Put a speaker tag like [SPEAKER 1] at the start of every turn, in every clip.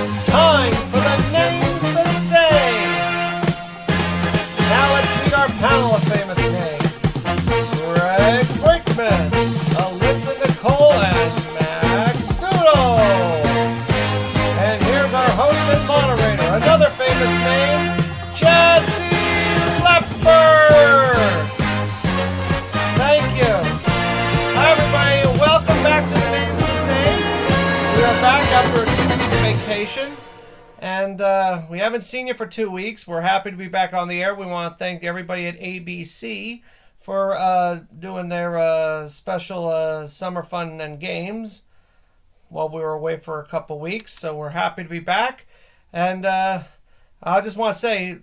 [SPEAKER 1] It's time for the Names the Same. Now let's meet our panel of famous names. Greg Brinkman, Alyssa Nicole, and Max Studo. And here's our host and moderator, another famous name, Jessy Leppert. Thank you. Hi everybody, and welcome back to the Names the Same. We are back after a 2-week vacation, and we haven't seen you for 2 weeks. We're happy to be back on the air. We want to thank everybody at ABC for doing their special summer fun and games while we were away for a couple weeks. So we're happy to be back, and I just want to say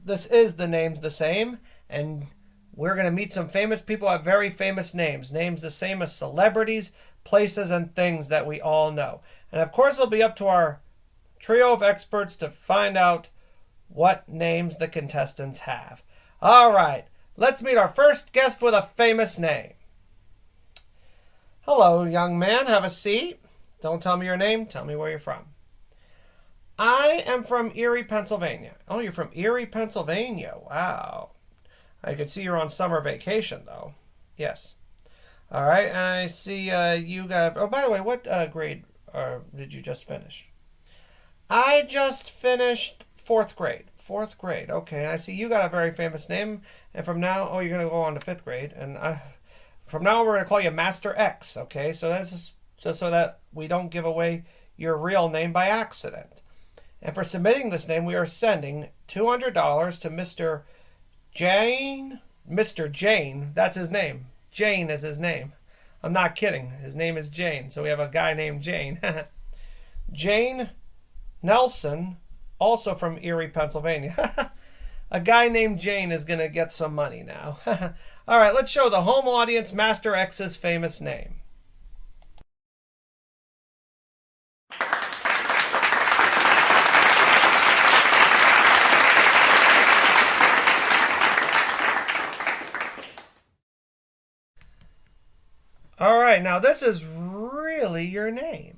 [SPEAKER 1] this is the Names the Same, and we're going to meet some famous people at very famous names. Names the same as celebrities, places, and things that we all know. And of course, it'll be up to our trio of experts to find out what names the contestants have. All right, let's meet our first guest with a famous name. Hello, young man. Have a seat. Don't tell me your name. Tell me where you're from. I am from Erie, Pennsylvania. Oh, you're from Erie, Pennsylvania. Wow. I could see you're on summer vacation, though. Yes. All right, and I see you got... Oh, by the way, what grade did you just finish? I just finished 4th grade. 4th grade, okay. And I see you got a very famous name. And from now... Oh, you're going to go on to 5th grade. And from now on, we're going to call you Master X, okay? So that's just so that we don't give away your real name by accident. And for submitting this name, we are sending $200 to Mr. Jane, that's his name. Jane is his name. I'm not kidding. His name is Jane. So we have a guy named Jane. Jane Nelson, also from Erie, Pennsylvania. A guy named Jane is going to get some money now. All right, let's show the home audience Master X's famous name. All right, now this is really your name.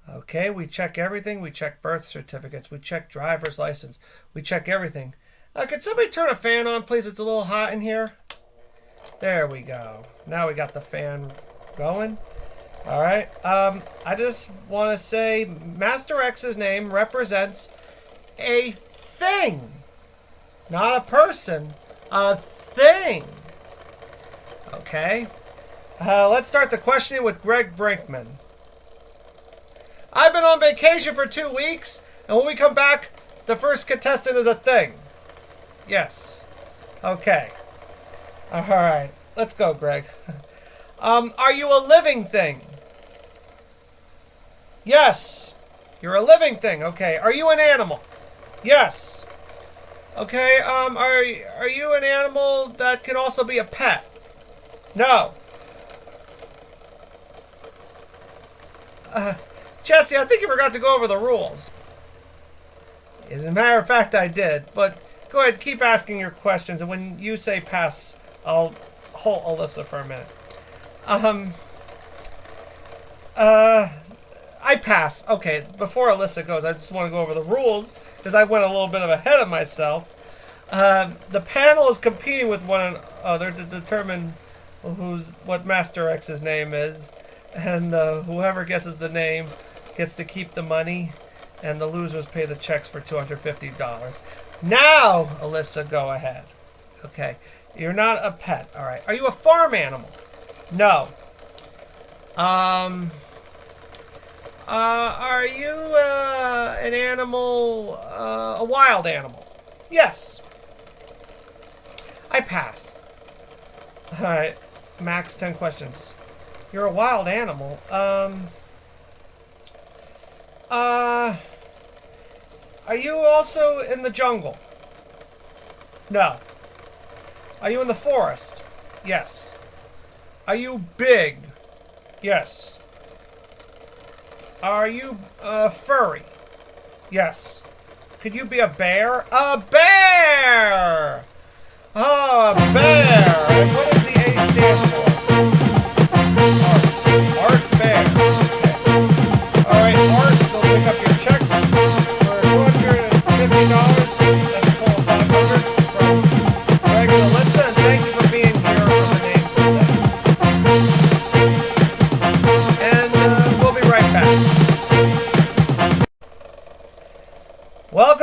[SPEAKER 1] Okay, we check everything. We check birth certificates. We check driver's license. We check everything. Could somebody turn a fan on, please? It's a little hot in here. There we go. Now we got the fan going. All right. I just want to say Master X's name represents a thing. Not a person. A thing. Okay, let's start the questioning with Greg Brinkman. I've been on vacation for 2 weeks, and when we come back, the first contestant is a thing. Yes. Okay. All right. Let's go, Greg. Are you a living thing? Yes. You're a living thing. Okay. Are you an animal? Yes. Okay. Are you an animal that can also be a pet? No. Jesse, I think you forgot to go over the rules. As a matter of fact, I did. But go ahead, keep asking your questions. And when you say pass, I'll hold Alyssa for a minute. I pass. Okay, before Alyssa goes, I just want to go over the rules because I went a little bit ahead of myself. The panel is competing with one another to determine what Master X's name is, and whoever guesses the name gets to keep the money, and the losers pay the checks for $250. Now, Alyssa, go ahead. Okay, you're not a pet. All right. Are you a farm animal? No. Are you an animal, a wild animal? Yes. I pass. All right. Max, 10 questions. You're a wild animal. Are you also in the jungle? No. Are you in the forest? Yes. Are you big? Yes. Are you furry? Yes. Could you be a bear? A bear! Oh, a bear! And what does the A stand for? Art. Art bear. Okay.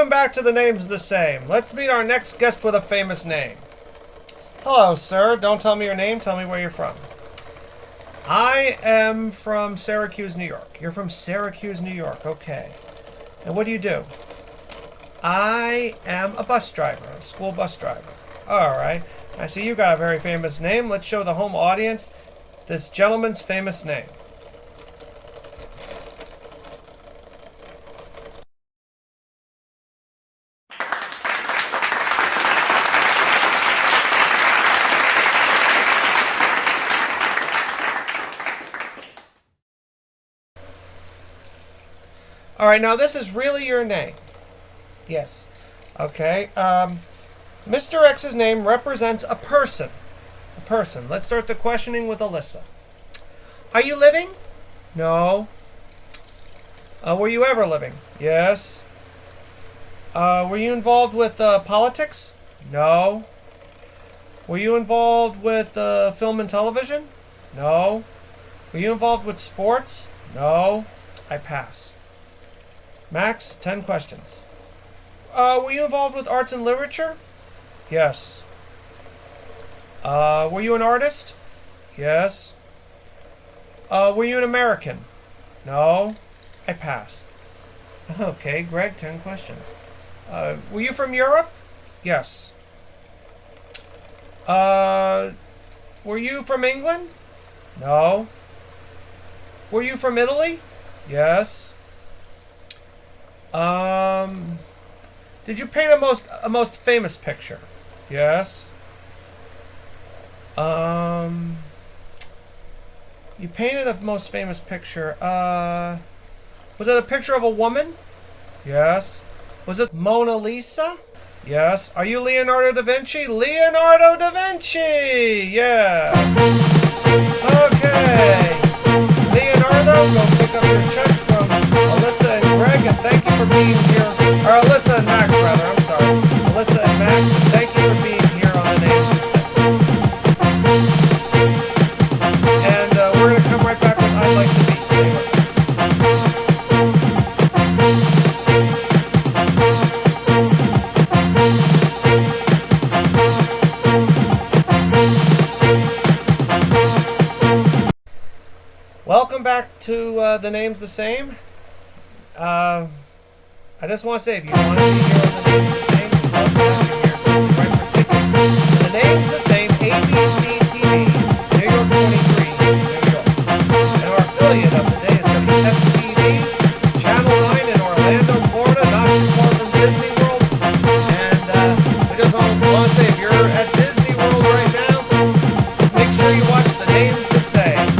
[SPEAKER 1] welcome back to The Name's the Same. Let's meet our next guest with a famous name. Hello, sir. Don't tell me your name. Tell me where you're from. I am from Syracuse, New York. You're from Syracuse, New York. Okay. And what do you do? I am a bus driver, a school bus driver. All right. I see you got a very famous name. Let's show the home audience this gentleman's famous name. All right, now this is really your name. Yes. Okay. Mr. X's name represents a person. A person. Let's start the questioning with Alyssa. Are you living? No. Were you ever living? Yes. Were you involved with politics? No. Were you involved with film and television? No. Were you involved with sports? No. I pass. Max, 10 questions. Were you involved with arts and literature? Yes. Were you an artist? Yes. Were you an American? No. I pass. Okay, Greg, 10 questions. Were you from Europe? Yes. Were you from England? No. Were you from Italy? Yes. Did you paint a most famous picture? Yes. You painted a most famous picture. Was it a picture of a woman? Yes. Was it Mona Lisa? Yes. Are you Leonardo da Vinci? Leonardo da Vinci! Yes. Okay. Leonardo, go pick up your checks from Alyssa and Greg, and thank you for being here. Or Alyssa and Max, rather. I'm sorry. Alyssa and Max, and thank you for being here on The Names the Same. And we're going to come right back with I'd Like to Be. Stay with us. Welcome back to The Name's the Same. I just want to say, if you want to be here on The Name's the Same, we'd love to have you here. Simply write for tickets to The Name's the Same, ABC TV, New York 23, New York. And our affiliate of the day is WFTV, Channel 9 in Orlando, Florida, not too far from Disney World. And we just want to say, if you're at Disney World right now, make sure you watch The Name's the Same.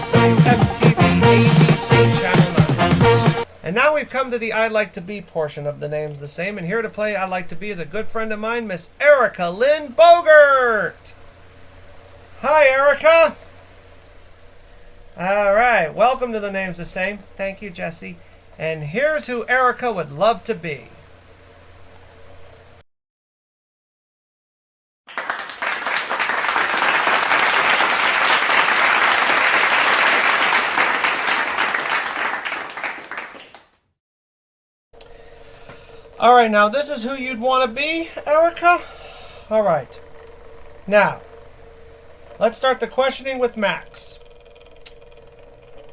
[SPEAKER 1] WFTV, ABC, Channel 9. And now we've come to the I'd Like to Be portion of The Name's the Same. And here to play I'd Like to Be is a good friend of mine, Miss Erica Lynn Bogert. Hi, Erica. All right. Welcome to The Name's the Same. Thank you, Jesse. And here's who Erica would love to be. All right, now this is who you'd want to be, Erica? All right. Now, let's start the questioning with Max.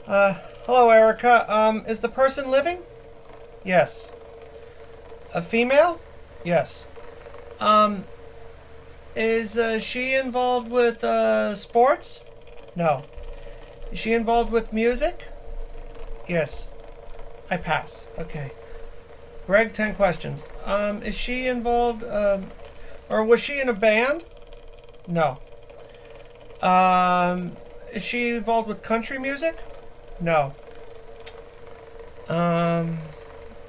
[SPEAKER 1] Hello, Erica. Is the person living? Yes. A female? Yes. Is she involved with sports? No. Is she involved with music? Yes. I pass. Okay. Greg, 10 questions. Is she involved, or was she in a band? No. Is she involved with country music? No.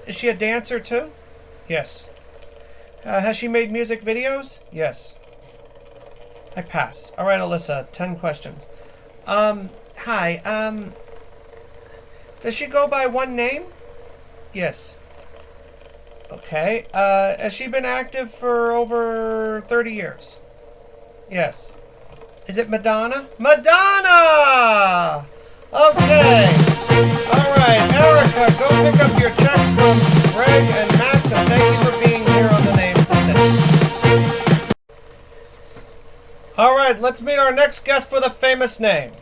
[SPEAKER 1] Is she a dancer too? Yes. Has she made music videos? Yes. I pass. All right, Alyssa, 10 questions. Hi, does she go by one name? Yes. Okay. Has she been active for over 30 years? Yes. Is it Madonna? Madonna! Okay. All right, Erica, go pick up your checks from Greg and Max, and thank you let's meet our next guest with a famous name.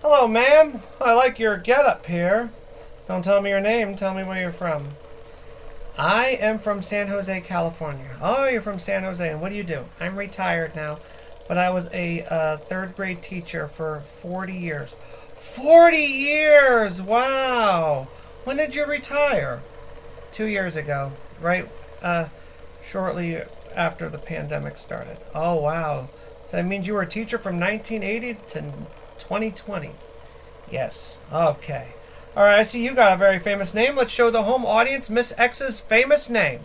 [SPEAKER 1] Hello, ma'am. I like your getup here. Don't tell me your name. Tell me where you're from. I am from San Jose, California. Oh, you're from San Jose. And what do you do? I'm retired now, but I was a third grade teacher for 40 years. 40 years! Wow! When did you retire? 2 years ago, right? Shortly after the pandemic started. Oh, wow. So that means you were a teacher from 1980 to 2020. Yes. Okay. All right, I see you got a very famous name. Let's show the home audience Miss X's famous name.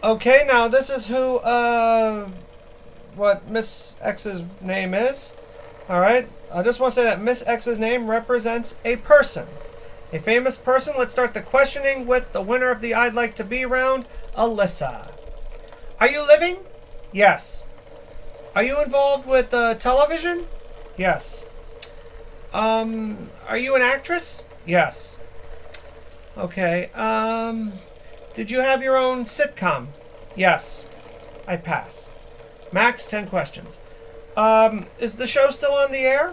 [SPEAKER 1] Okay, now this is who, what Miss X's name is. All right, I just want to say that Miss X's name represents a person. A famous person. Let's start the questioning with the winner of the I'd Like to Be round, Alyssa. Are you living? Yes. Are you involved with television? Yes. Are you an actress? Yes. Okay. Did you have your own sitcom? Yes. I pass. Max, 10 questions. Is the show still on the air?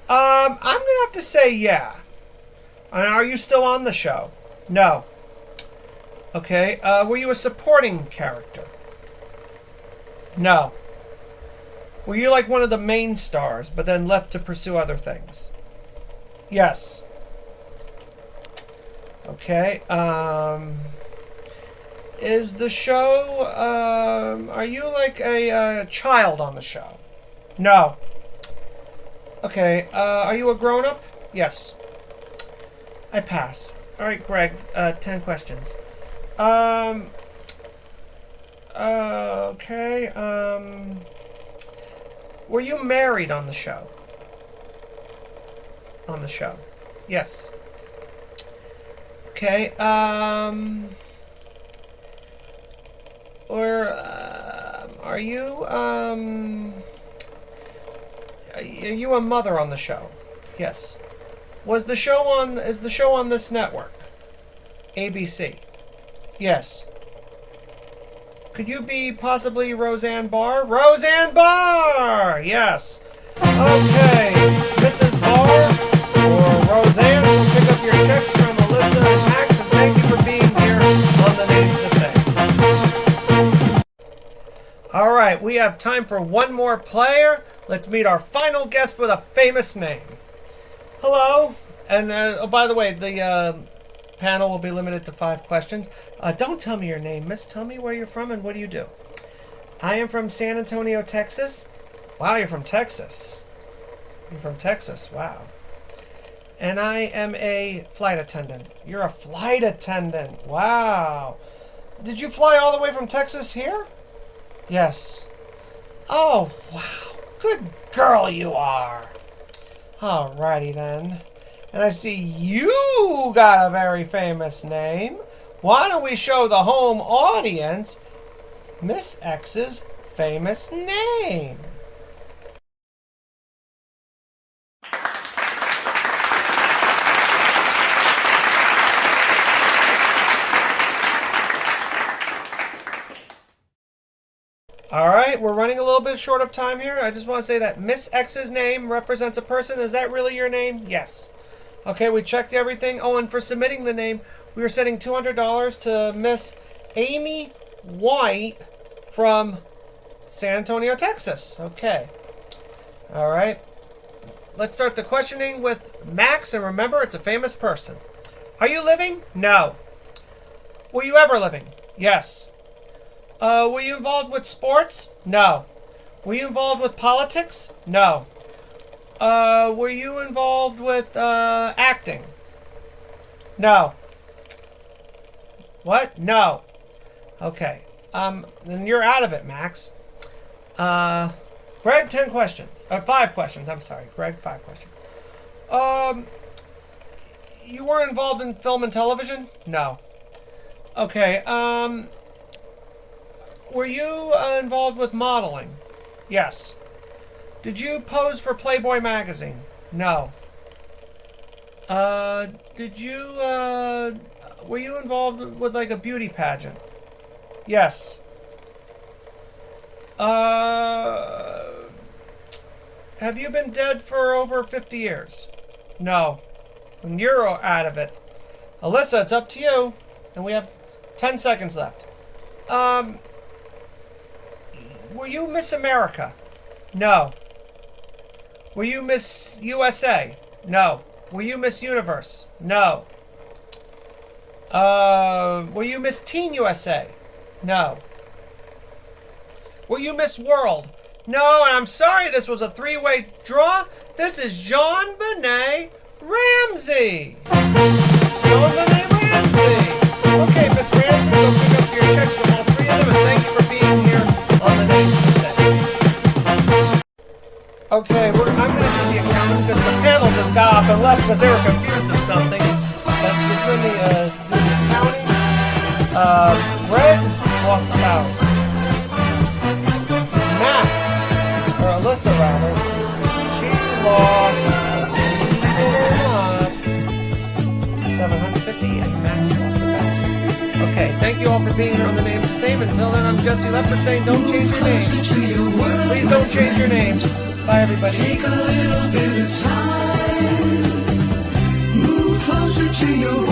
[SPEAKER 1] I'm gonna have to say yeah. And are you still on the show? No. Okay. Were you a supporting character? No. Were you like one of the main stars, but then left to pursue other things? Yes. Okay. Is the show, are you like a child on the show? No. Okay. Are you a grown-up? Yes. I pass. All right, Greg, 10 questions. Okay. Were you married on the show? On the show. Yes. Okay. Or are you a mother on the show? Yes. Is the show on this network? ABC. Yes. Could you be possibly Roseanne Barr? Roseanne Barr! Yes. Okay. Mrs. Barr or Roseanne will pick up your checks from Alyssa and Max, and thank you for being here on the Names the Same. All right, we have time for one more player. Let's meet our final guest with a famous name. Hello. And oh, by the way, the panel will be limited to 5 questions. Don't tell me your name, miss. Tell me where you're from and what do you do? I am from San Antonio, Texas. Wow, you're from Texas. You're from Texas. Wow. And I am a flight attendant. You're a flight attendant. Wow. Did you fly all the way from Texas here? Yes. Oh, wow. Good girl you are. Alrighty then. And I see you got a very famous name. Why don't we show the home audience Miss X's famous name? All right, we're running a little bit short of time here. I just want to say that Miss X's name represents a person. Is that really your name? Yes. Okay, we checked everything. Oh, and for submitting the name, we are sending $200 to Miss Amy White from San Antonio, Texas. Okay. All right. Let's start the questioning with Max, and remember, it's a famous person. Are you living? No. Were you ever living? Yes. Were you involved with sports? No. Were you involved with politics? No. Were you involved with acting? No. What? No. Okay. Then you're out of it, Max. Greg, 10 questions. 5 questions, I'm sorry. Greg, 5 questions. You were involved in film and television? No. Okay, were you involved with modeling? Yes. Did you pose for Playboy magazine? No. Did you, were you involved with like a beauty pageant? Yes. Have you been dead for over 50 years? No. And you're out of it. Alyssa, it's up to you. And we have 10 seconds left. Were you Miss America? No. Were you Miss USA? No. Were you Miss Universe? No. Were you Miss Teen USA? No. Were you Miss World? No, and I'm sorry this was a three-way draw. This is Jean Benet Ramsey. Jean Benet Ramsey. Okay, Miss Ramsey, go pick up your checks from all three of them, and thank you for being here on the Names to Say. Okay, I'm going to do the accounting because the panel just got up and left because they were confused of something. But just let me do the accounting. Red lost 1,000. Max, or Alyssa rather, she lost, believe it or not, 750, and Max lost 1,000. Okay, thank you all for being here on the Names the Same. Until then, I'm Jessy Leppert saying don't change your name. Please don't change your name. Bye, everybody.
[SPEAKER 2] Take a little bit of time. Move closer to your